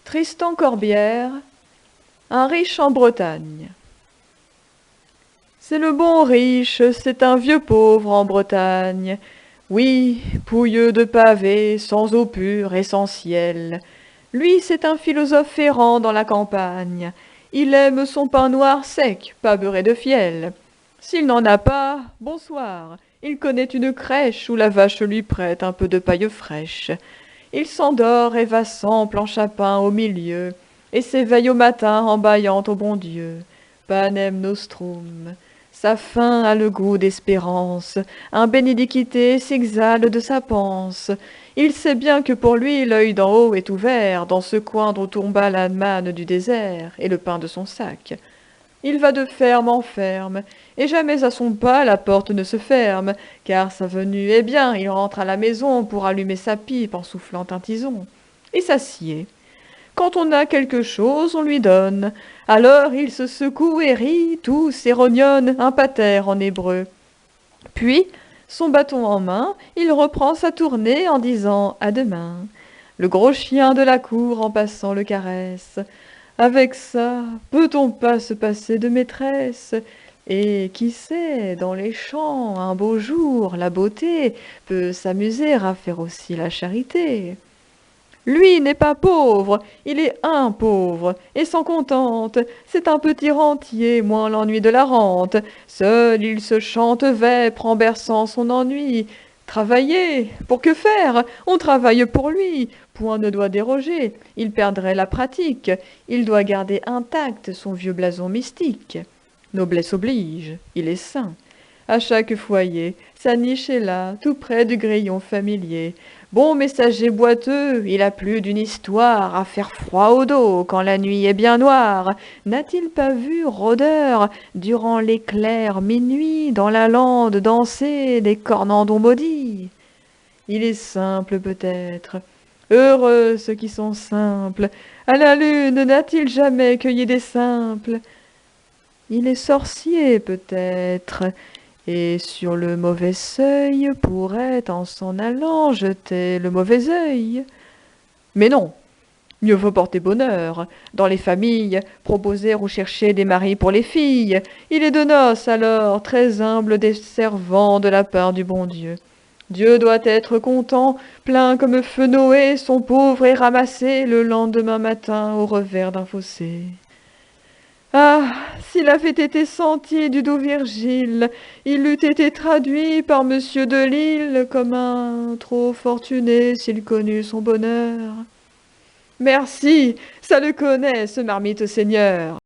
Tristan Corbière, un riche en Bretagne. C'est le bon riche, c'est un vieux pauvre en Bretagne. Oui, pouilleux de pavés, sans eau pure et sans ciel. Lui, c'est un philosophe errant dans la campagne. Il aime son pain noir sec, pas beurré de fiel. S'il n'en a pas, bonsoir. Il connaît une crèche où la vache lui prête un peu de paille fraîche. Il s'endort et va sans planche à pain au milieu, et s'éveille au matin en bâillant au bon Dieu. Panem nostrum. Sa faim a le goût d'espérance, un bénédicité s'exhale de sa panse. Il sait bien que pour lui l'œil d'en haut est ouvert, dans ce coin d'où tomba la manne du désert et le pain de son sac. Il va de ferme en ferme, et jamais à son pas la porte ne se ferme, car sa venue est bien, il rentre à la maison pour allumer sa pipe en soufflant un tison. Il s'assied. Quand on a quelque chose, on lui donne. Alors il se secoue et rit, tous et rognonne un pater en hébreu. Puis, son bâton en main, il reprend sa tournée en disant à demain. Le gros chien de la cour en passant le caresse. Avec ça, peut-on pas se passer de maîtresse? Et qui sait, dans les champs, un beau jour, la beauté peut s'amuser à faire aussi la charité. Lui n'est pas pauvre, il est un pauvre, et s'en contente. C'est un petit rentier, moins l'ennui de la rente. Seul il se chante vêpres en berçant son ennui. Travailler, pour que faire? On travaille pour lui. Point ne doit déroger, il perdrait la pratique. Il doit garder intact son vieux blason mystique. Noblesse oblige, il est saint. À chaque foyer, sa niche est là, tout près du grillon familier. Bon messager boiteux, il a plus d'une histoire à faire froid au dos quand la nuit est bien noire. N'a-t-il pas vu rôdeur, durant l'éclair minuit, dans la lande danser des cornandons maudits? Il est simple peut-être. Heureux ceux qui sont simples. À la lune, n'a-t-il jamais cueilli des simples? Il est sorcier peut-être, et sur le mauvais seuil pourrait, en s'en allant, jeter le mauvais œil. Mais non, mieux vaut porter bonheur. Dans les familles, proposer ou chercher des maris pour les filles. Il est de noces alors, très humble des servants de la part du bon Dieu. Dieu doit être content, plein comme feu Noé, son pauvre est ramassé le lendemain matin au revers d'un fossé. Ah, s'il avait été senti du doux Virgile, il eût été traduit par monsieur de Lille comme un trop fortuné s'il connut son bonheur. Merci, ça le connaît, ce marmite seigneur.